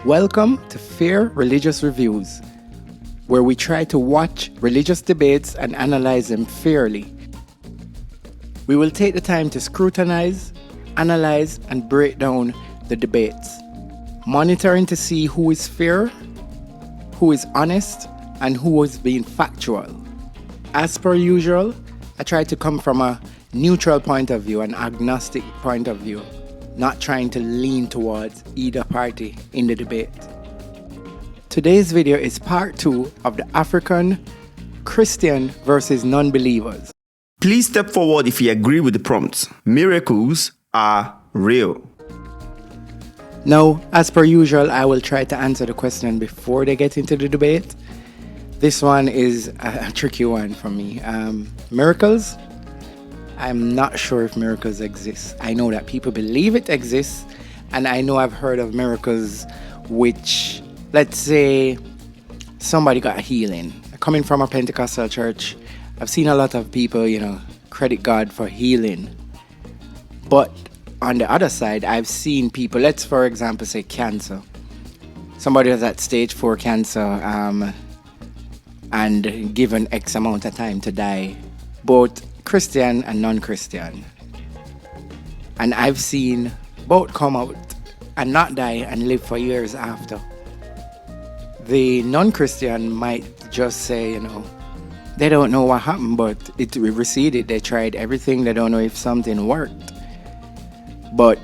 Welcome to Fair Religious Reviews, where we try to watch religious debates and analyze them fairly. We will take the time to scrutinize, analyze, and break down the debates, monitoring to see who is fair, who is honest, and who is being factual. As per usual, I try to come from a neutral point of view, an agnostic point of view, not trying to lean towards either party in the debate. Today's video is part 2 of the African Christian versus non-believers. Please step forward if you agree with the prompts. Miracles are real. Now, as per usual, I will try to answer the question before they get into the debate. This one is a tricky one for me. Miracles? I'm not sure if miracles exist. I know that people believe it exists, and I know I've heard of miracles which, let's say, somebody got a healing. Coming from a Pentecostal church, I've seen a lot of people, credit God for healing. But on the other side, I've seen people, let's for example say cancer. Somebody was at stage 4 cancer and given X amount of time to die, both Christian and non-Christian. And I've seen both come out and not die and live for years after. The non-Christian might just say, they don't know what happened, but it receded. They tried everything. They don't know if something worked. But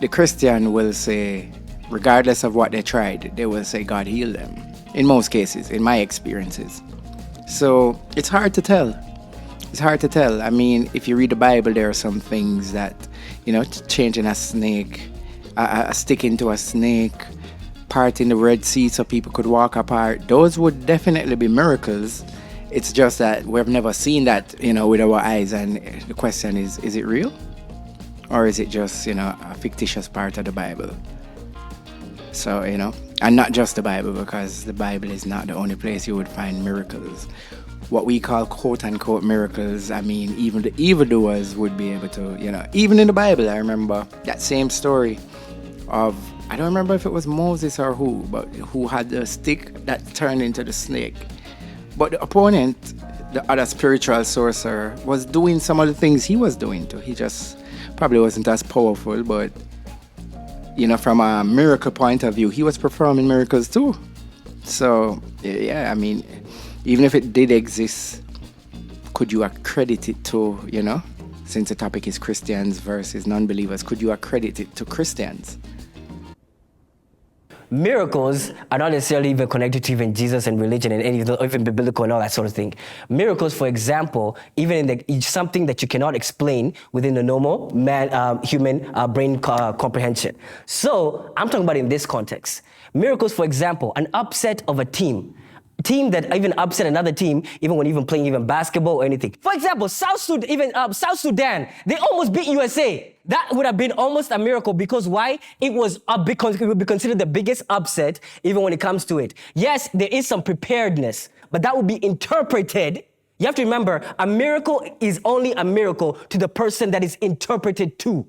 the Christian will say, regardless of what they tried, they will say God healed them. In most cases, in my experiences. So it's hard to tell. It's hard to tell. I mean, if you read the Bible, there are some things that, changing a snake, a stick into a snake, parting the Red Sea so people could walk apart. Those would definitely be miracles. It's just that we've never seen that, with our eyes. And the question is it real? Or is it just, a fictitious part of the Bible? So, and not just the Bible, because the Bible is not the only place you would find miracles. What we call quote-unquote miracles, I mean, even the evildoers would be able to, even in the Bible, I remember that same story of, I don't remember if it was Moses or who had the stick that turned into the snake. But the opponent, the other spiritual sorcerer, was doing some of the things he was doing too. He just probably wasn't as powerful, but, from a miracle point of view, he was performing miracles too. So, yeah, I mean, even if it did exist, could you accredit it to, since the topic is Christians versus non-believers, could you accredit it to Christians? Miracles are not necessarily even connected to even Jesus and religion and even biblical and all that sort of thing. Miracles, for example, even in something that you cannot explain within the normal human brain comprehension. So I'm talking about in this context. Miracles, for example, an upset of a team that even upset another team, even when playing even basketball or anything. For example, South Sudan, they almost beat USA. That would have been almost a miracle because why? It would be considered the biggest upset even when it comes to it. Yes, there is some preparedness, but that would be interpreted. You have to remember, a miracle is only a miracle to the person that is interpreted to.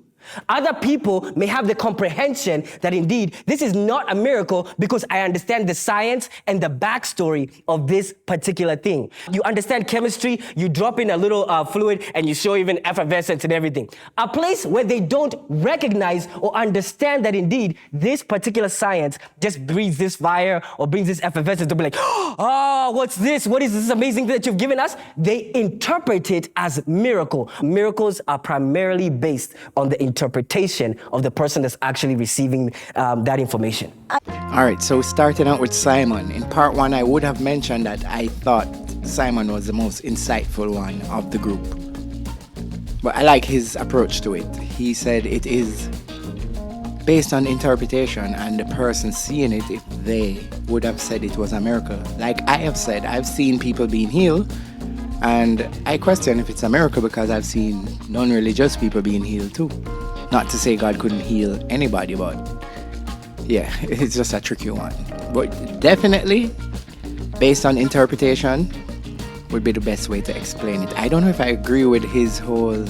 Other people may have the comprehension that indeed this is not a miracle because I understand the science and the backstory of this particular thing. You understand chemistry, you drop in a little fluid and you show even effervescence and everything. A place where they don't recognize or understand that indeed this particular science just breathes this fire or brings this effervescence to be like, oh, what's this? What is this amazing thing that you've given us? They interpret it as miracle. Miracles are primarily based on the interpretation of the person that's actually receiving that information. All right, so starting out with Simon. In part 1, I would have mentioned that I thought Simon was the most insightful one of the group. But I like his approach to it. He said it is based on interpretation and the person seeing it, if they would have said it was a miracle. Like I have said, I've seen people being healed, and I question if it's a miracle because I've seen non-religious people being healed too. Not to say God couldn't heal anybody, but yeah, it's just a tricky one. But definitely, based on interpretation, would be the best way to explain it. I don't know if I agree with his whole,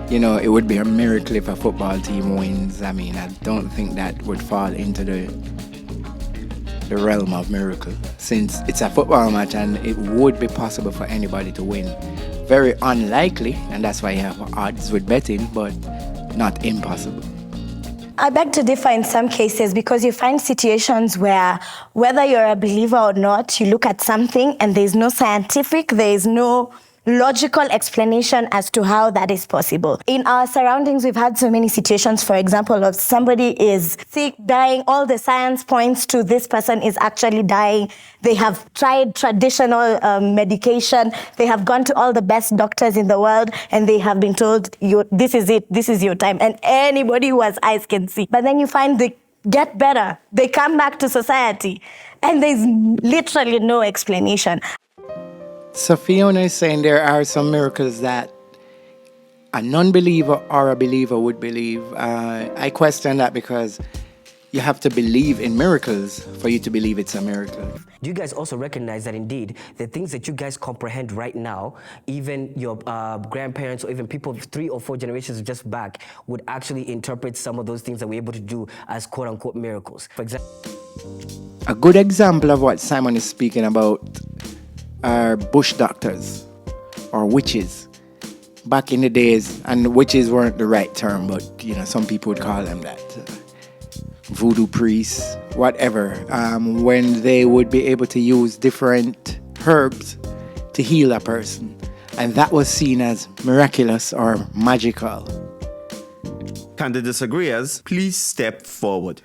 it would be a miracle if a football team wins. I mean, I don't think that would fall into the the realm of miracle, since it's a football match and it would be possible for anybody to win. Very unlikely, and that's why you have odds with betting, but not impossible. I beg to differ in some cases, because you find situations where, whether you're a believer or not, you look at something and there's no scientific, there is no logical explanation as to how that is possible. In our surroundings, we've had so many situations, for example, of somebody is sick, dying, all the science points to this person is actually dying. They have tried traditional medication, they have gone to all the best doctors in the world, and they have been told, this is it, this is your time, and anybody who has eyes can see. But then you find they get better, they come back to society, and there's literally no explanation. So Fiona is saying there are some miracles that a non-believer or a believer would believe. I question that, because you have to believe in miracles for you to believe it's a miracle. Do you guys also recognize that indeed the things that you guys comprehend right now, even your grandparents or even people 3 or 4 generations just back would actually interpret some of those things that we're able to do as quote-unquote miracles? For example, A good example of what Simon is speaking about are bush doctors or witches. Back in the days, and witches weren't the right term, but some people would call them that. Voodoo priests, whatever, when they would be able to use different herbs to heal a person. And that was seen as miraculous or magical. Can the disagreeers please step forward?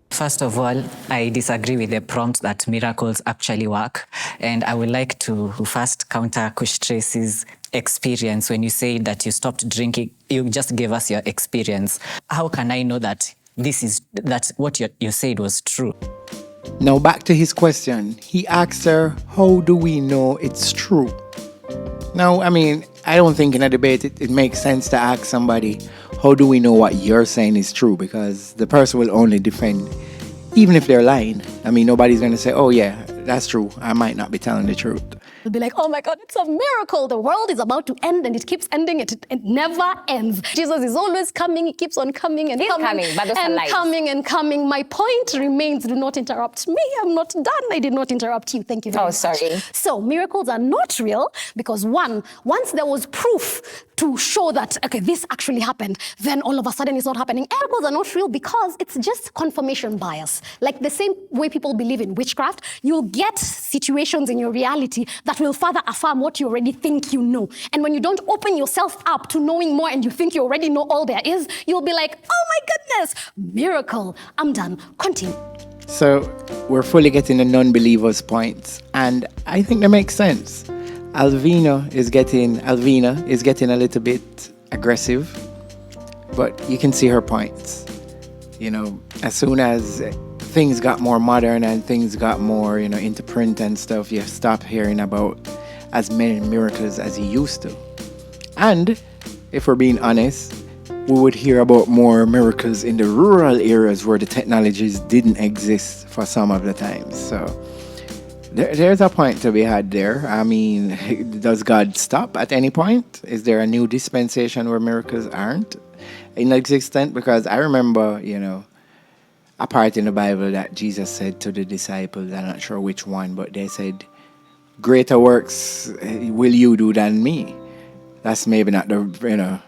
First of all, I disagree with the prompt that miracles actually work. And I would like to first counter Kush Tracy's experience when you say that you stopped drinking. You just gave us your experience. How can I know that that what you said was true? Now back to his question. He asked her, how do we know it's true? Now, I don't think in a debate it makes sense to ask somebody, how do we know what you're saying is true? Because the person will only defend, even if they're lying. Nobody's going to say, oh yeah, that's true. I might not be telling the truth. It'll be like, oh my God, it's a miracle. The world is about to end and it keeps ending. It never ends. Jesus is always coming. He keeps on coming and coming. But those are lies. Coming and coming. My point remains, do not interrupt me. I'm not done. I did not interrupt you. Thank you very much. Oh, sorry. So miracles are not real because once there was proof to show that, okay, this actually happened, then all of a sudden it's not happening. Miracles are not real because it's just confirmation bias. Like the same way people believe in witchcraft, you'll get situations in your reality that will further affirm what you already think you know. And when you don't open yourself up to knowing more and you think you already know all there is, you'll be like, oh my goodness, miracle. I'm done. Continue. So we're fully getting the non-believers' points, and I think that makes sense. Alvina is getting a little bit aggressive, but you can see her points. As soon as things got more modern and things got more, into print and stuff, you stop hearing about as many miracles as you used to. And if we're being honest, we would hear about more miracles in the rural areas where the technologies didn't exist for some of the times. So there's a point to be had there. Does God stop at any point? Is there a new dispensation where miracles aren't inexistent? Because I remember, a part in the Bible that Jesus said to the disciples, I'm not sure which one, but they said, greater works will you do than me. That's maybe not the,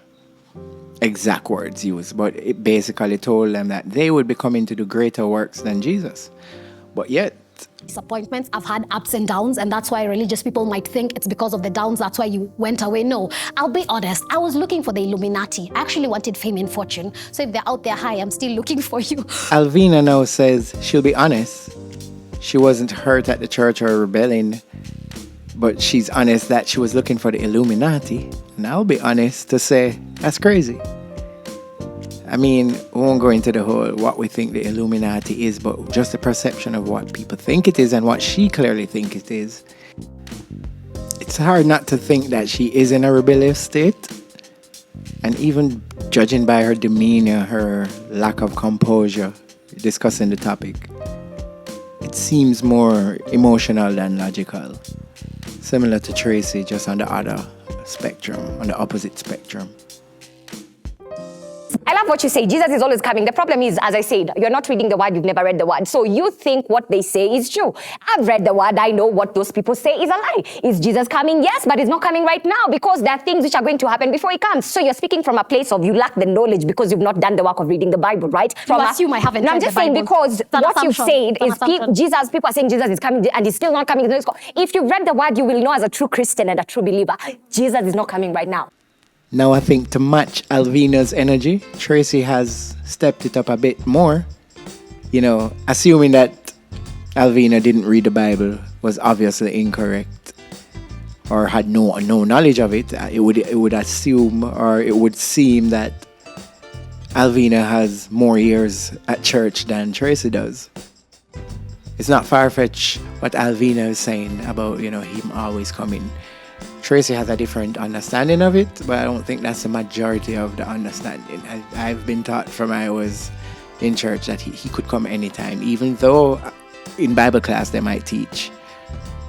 exact words used, but it basically told them that they would be coming to do greater works than Jesus. But yet, disappointments. I've had ups and downs, and that's why religious people might think it's because of the downs, that's why you went away. No, I'll be honest. I was looking for the Illuminati. I actually wanted fame and fortune. So if they're out there, hi, I'm still looking for you. Alvina now says she'll be honest. She wasn't hurt at the church or rebelling, but she's honest that she was looking for the Illuminati. And I'll be honest to say, that's crazy. We won't go into the whole what we think the Illuminati is, but just the perception of what people think it is and what she clearly thinks it is. It's hard not to think that she is in a rebellious state. And even judging by her demeanor, her lack of composure, discussing the topic, it seems more emotional than logical. Similar to Tracy, just on the other spectrum, on the opposite spectrum. I love what you say. Jesus is always coming. The problem is, as I said, you're not reading the word, you've never read the word. So you think what they say is true. I've read the word, I know what those people say is a lie. Is Jesus coming? Yes, but he's not coming right now because there are things which are going to happen before he comes. So you're speaking from a place of you lack the knowledge because you've not done the work of reading the Bible, right? You assume I haven't No, I'm read just the saying Bible. because It's an what you've assumption. said is people are saying Jesus is coming and he's still not coming. If you've read the word, you will know as a true Christian and a true believer, Jesus is not coming right now. Now I think to match Alvina's energy, Tracy has stepped it up a bit more. You know, assuming that Alvina didn't read the Bible was obviously incorrect or had no knowledge of it. It would assume, or it would seem, that Alvina has more years at church than Tracy does. It's not far-fetched what Alvina is saying about, you know, him always coming. Tracy has a different understanding of it, but I don't think that's the majority of the understanding. I've been taught from I was in church that he could come anytime, even though in Bible class they might teach,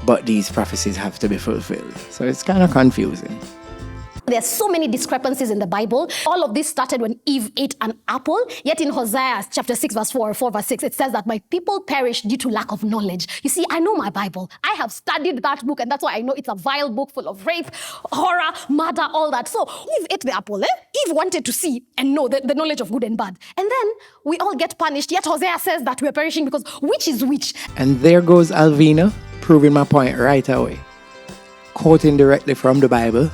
but these prophecies have to be fulfilled. So it's kind of confusing. There's so many discrepancies in the Bible. All of this started when Eve ate an apple. Yet in Hosea chapter 6 verse 4 verse 6, it says that my people perish due to lack of knowledge. You see, I know my Bible. I have studied that book, and that's why I know it's a vile book full of rape, horror, murder, all that. So Eve ate the apple. Eve wanted to see and know the knowledge of good and bad. And then we all get punished. Yet Hosea says that we're perishing because which is which? And there goes Alvina, proving my point right away. Quoting directly from the Bible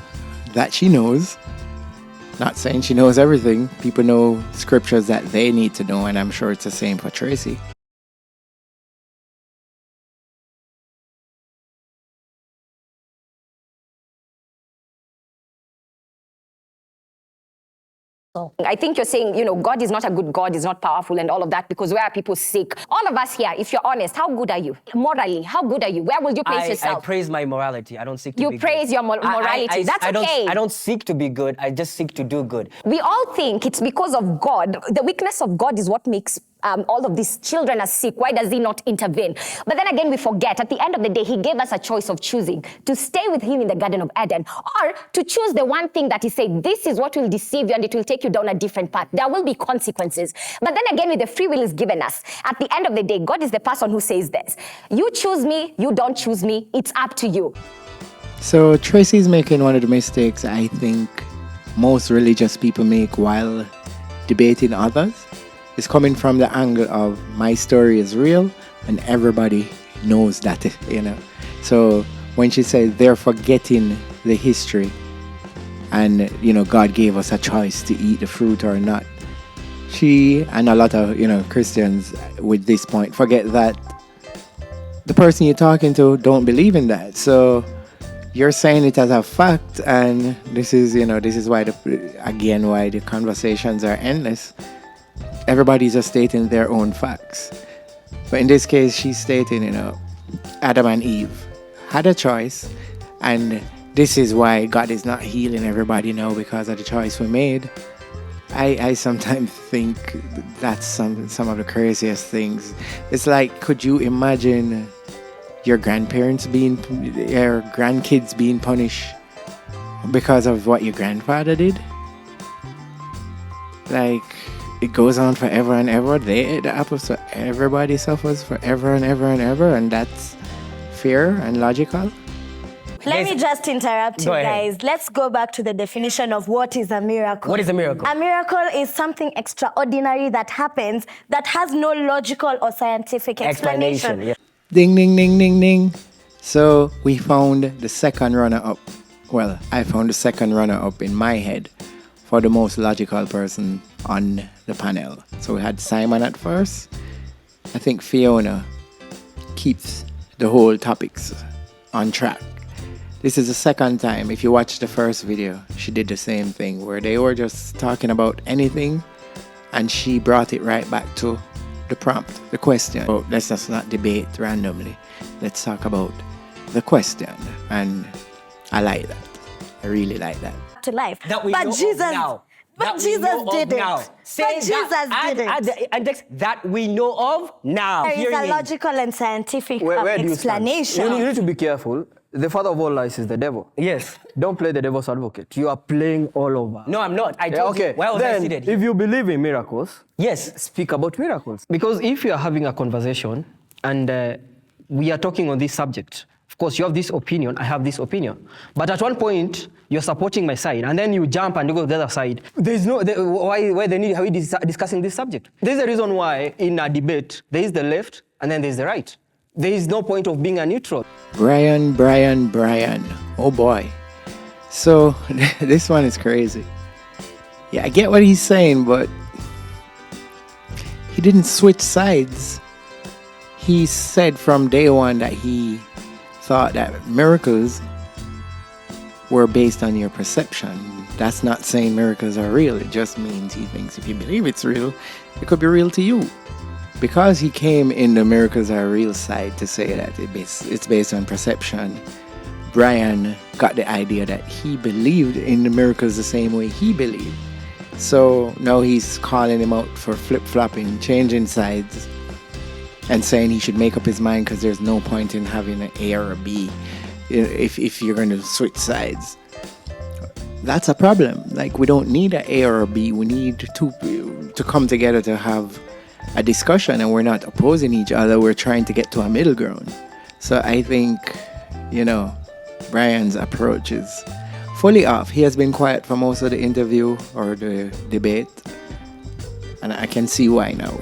that she knows. Not saying she knows everything. People know scriptures that they need to know, and I'm sure it's the same for Tracy. I think you're saying, you know, God is not a good God, is not powerful and all of that, because where are people sick? All of us here, if you're honest, how good are you? Morally, how good are you? Where will you place yourself? I praise my morality. I don't seek to be good. You praise your morality. That's okay. I don't seek to be good. I just seek to do good. We all think it's because of God. The weakness of God is what makes all of these children are sick. Why does he not intervene? But then again, we forget at the end of the day, he gave us a choice of choosing to stay with him in the Garden of Eden, or to choose the one thing that he said, this is what will deceive you and it will take you down a different path. There will be consequences. But then again, with the free will is given us, at the end of the day, God is the person who says this. You choose me, you don't choose me, it's up to you. So Tracy's making one of the mistakes I think most religious people make while debating others. It's coming from the angle of my story is real and everybody knows that, you know. So when she said they're forgetting the history and, you know, God gave us a choice to eat the fruit or not, she and a lot of, you know, Christians with this point forget that the person you're talking to don't believe in that. So you're saying it as a fact, and this is, you know, this is why why the conversations are endless. Everybody's just stating their own facts. But in this case, she's stating, you know, Adam and Eve had a choice, and this is why God is not healing everybody now because of the choice we made. I sometimes think that's some of the craziest things. It's like, could you imagine your grandkids being punished because of what your grandfather did? Like, it goes on forever and ever. They ate the apple, so everybody suffers forever and ever and ever, and that's fair and logical. Let me just interrupt you Go ahead. guys. Let's go back to the definition of what is a miracle. What is a miracle? A miracle is something extraordinary that happens that has no logical or scientific explanation. Yeah. Ding, ding, ding, ding, ding. So we found the second runner-up. Well, I found the second runner-up in my head for the most logical person on the panel. So we had Simon at first. I think Fiona keeps the whole topics on track. This is the second time. If you watch the first video, she did the same thing where they were just talking about anything and she brought it right back to the prompt, the question. Oh, let's just not debate randomly. Let's talk about the question. And I like that. I really like that. To life. That we but know Jesus, of now. but That we Jesus know of did it. now. But Say Jesus that, did it. add the index that we know of now. There is Hearing a it. logical and scientific Where do you stand? explanation. You need to be careful. The father of all lies is the devil. Yes. Don't play the devil's advocate. You are playing all over. No, I'm not. I told you. Why was I then, seated here? if you believe in miracles, Yes. speak about miracles. Because if you are having a conversation and we are talking on this subject, of course, you have this opinion, I have this opinion. But at one point, you're supporting my side, and then you jump and you go to the other side. There's no, why the need, are we discussing this subject? There's a reason why in a debate, there is the left and then there's the right. There is no point of being a neutral. Brian. Oh boy. So this one is crazy. Yeah, I get what he's saying, but he didn't switch sides. He said from day one that he thought that miracles were based on your perception. That's not saying miracles are real. It just means he thinks if you believe it's real, it could be real to you. Because he came in the miracles are real side to say that it's based on perception, Brian got the idea that he believed in the miracles the same way he believed. So now he's calling him out for flip-flopping, changing sides, and saying he should make up his mind because there's no point in having an A or a B if you're going to switch sides. That's a problem. Like, we don't need an A or a B. We need to come together to have a discussion, and we're not opposing each other. We're trying to get to a middle ground. So I think, Brian's approach is fully off. He has been quiet for most of the interview or the debate, and I can see why now.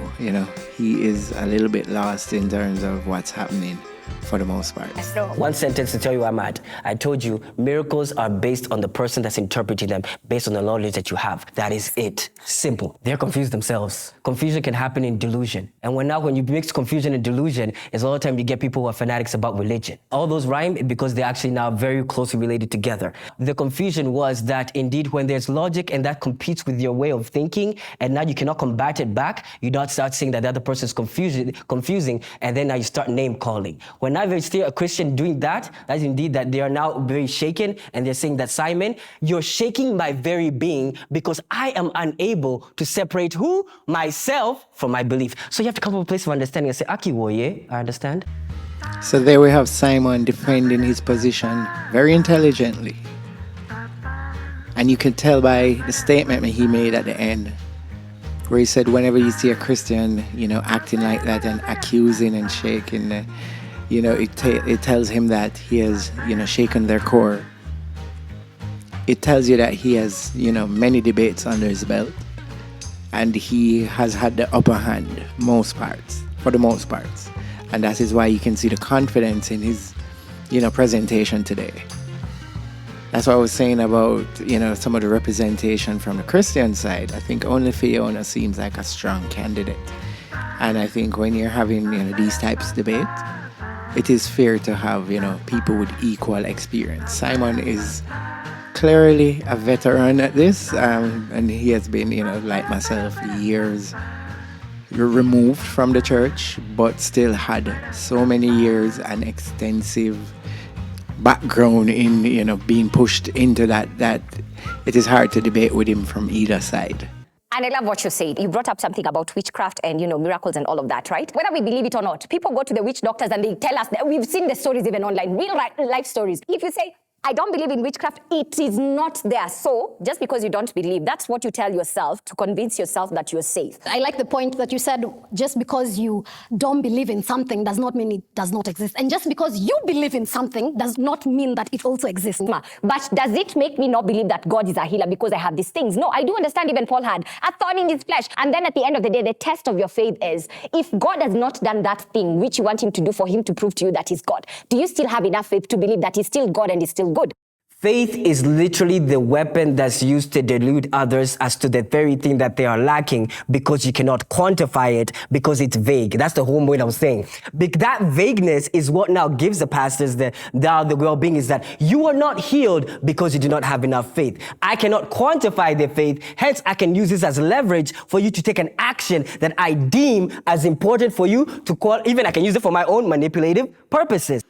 He is a little bit lost in terms of what's happening for the most part. One sentence to tell you where I'm at. I told you, miracles are based on the person that's interpreting them, based on the knowledge that you have. That is it. Simple. They're confused themselves. Confusion can happen in delusion. And when you mix confusion and delusion, is all the time you get people who are fanatics about religion. All those rhyme because they're actually now very closely related together. The confusion was that indeed when there's logic and that competes with your way of thinking, and now you cannot combat it back, you don't start saying that the other person is confusing, and then now you start name calling. When I see a Christian doing that, that's indeed that they are now very shaken, and they're saying that, Simon, you're shaking my very being because I am unable to separate who? Myself from my belief. So you have to come to a place of understanding and say, Aki woye, I understand. So there we have Simon defending his position very intelligently. And you can tell by the statement he made at the end, where he said whenever you see a Christian, acting like that and accusing and shaking, it tells him that he has, shaken their core. It tells you that he has, many debates under his belt, and he has had the upper hand for the most parts. And that is why you can see the confidence in his, presentation today. That's what I was saying about, some of the representation from the Christian side. I think only Fiona seems like a strong candidate. And I think when you're having, these types of debate, it is fair to have, people with equal experience. Simon is clearly a veteran at this, and he has been, like myself, years removed from the church, but still had so many years and extensive background in, being pushed into that it is hard to debate with him from either side. And I love what you said. You brought up something about witchcraft and, miracles and all of that, right? Whether we believe it or not, people go to the witch doctors and they tell us that we've seen the stories even online, real life stories. If you say, I don't believe in witchcraft, it is not there. So just because you don't believe, that's what you tell yourself to convince yourself that you're safe. I like the point that you said, just because you don't believe in something does not mean it does not exist. And just because you believe in something does not mean that it also exists. But does it make me not believe that God is a healer because I have these things? No, I do understand even Paul had a thorn in his flesh. And then at the end of the day, the test of your faith is, if God has not done that thing which you want him to do for him to prove to you that he's God, do you still have enough faith to believe that he's still God and he's still good? Faith is literally the weapon that's used to delude others as to the very thing that they are lacking, because you cannot quantify it because it's vague. That's the whole point I was saying. That vagueness is what now gives the pastors the well-being, is that you are not healed because you do not have enough faith. I cannot quantify the faith, hence I can use this as leverage for you to take an action that I deem as important for you to call. Even I can use it for my own manipulative purposes.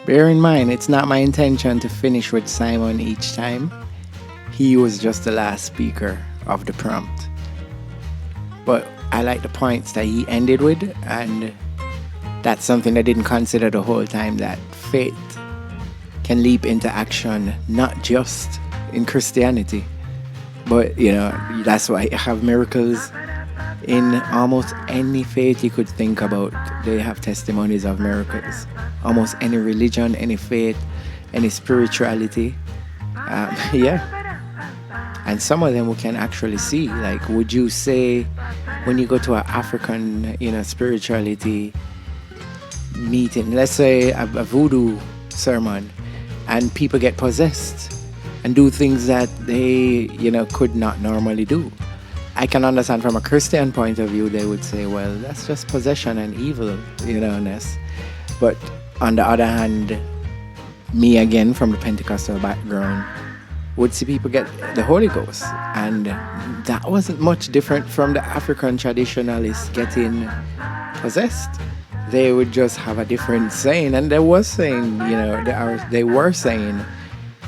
Bear in mind, it's not my intention to finish with Simon each time. He was just the last speaker of the prompt. But I like the points that he ended with, and that's something I didn't consider the whole time, that faith can leap into action, not just in Christianity, but that's why you have miracles in almost any faith you could think about. They have testimonies of miracles. Almost any religion, any faith, any spirituality. And some of them we can actually see. Like, would you say when you go to an African, spirituality meeting, let's say a voodoo sermon, and people get possessed and do things that they, could not normally do. I can understand from a Christian point of view, they would say, well, that's just possession and evilness. But on the other hand, me again from the Pentecostal background would see people get the Holy Ghost. And that wasn't much different from the African traditionalists getting possessed. They would just have a different saying. And they were saying, they were saying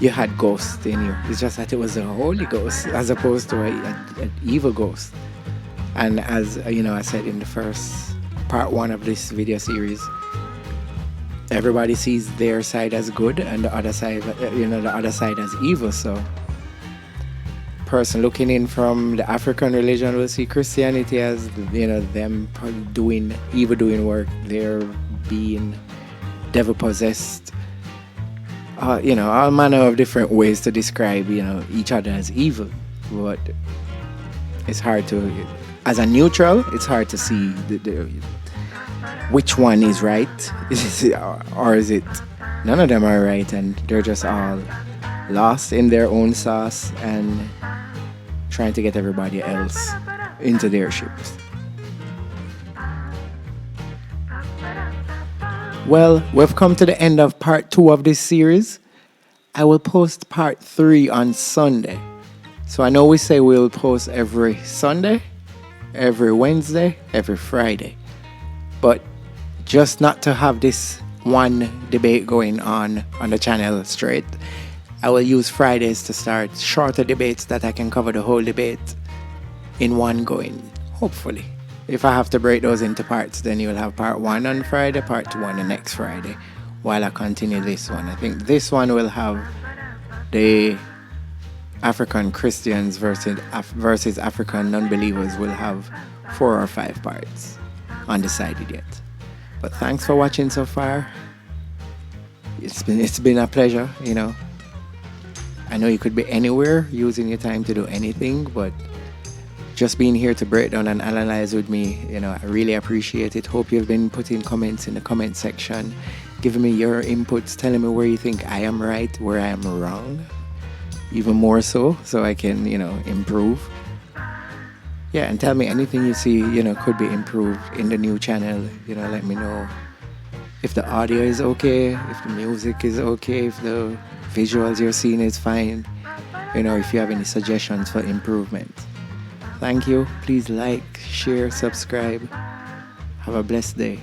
you had ghosts in you. It's just that it was a Holy Ghost as opposed to an evil ghost. And as I said in the first part 1 of this video series, everybody sees their side as good and the other side, the other side as evil. So, person looking in from the African religion will see Christianity as, them doing work. They're being devil possessed. All manner of different ways to describe, each other as evil. But it's hard to, as a neutral, it's hard to see which one is right, or is it none of them are right and they're just all lost in their own sauce and trying to get everybody else into their ships. Well, we've come to the end of part 2 of this series. I will post part 3 on Sunday. So I know we say we'll post every Sunday, every Wednesday, every Friday. But just not to have this one debate going on the channel straight, I will use Fridays to start shorter debates that I can cover the whole debate in one going, hopefully. If I have to break those into parts, then you'll have part 1 on Friday, part 2 on the next Friday, while I continue this one. I think this one will have the African Christians versus African non-believers will have 4 or 5 parts. Undecided yet. But thanks for watching so far. It's been a pleasure, I know you could be anywhere using your time to do anything, but just being here to break down and analyze with me, I really appreciate it. Hope you've been putting comments in the comment section, giving me your inputs, telling me where you think I am right, where I am wrong, even more so I can, improve. Yeah, and tell me anything you see, could be improved in the new channel. Let me know if the audio is okay, if the music is okay, if the visuals you're seeing is fine. If you have any suggestions for improvement. Thank you. Please like, share, subscribe. Have a blessed day.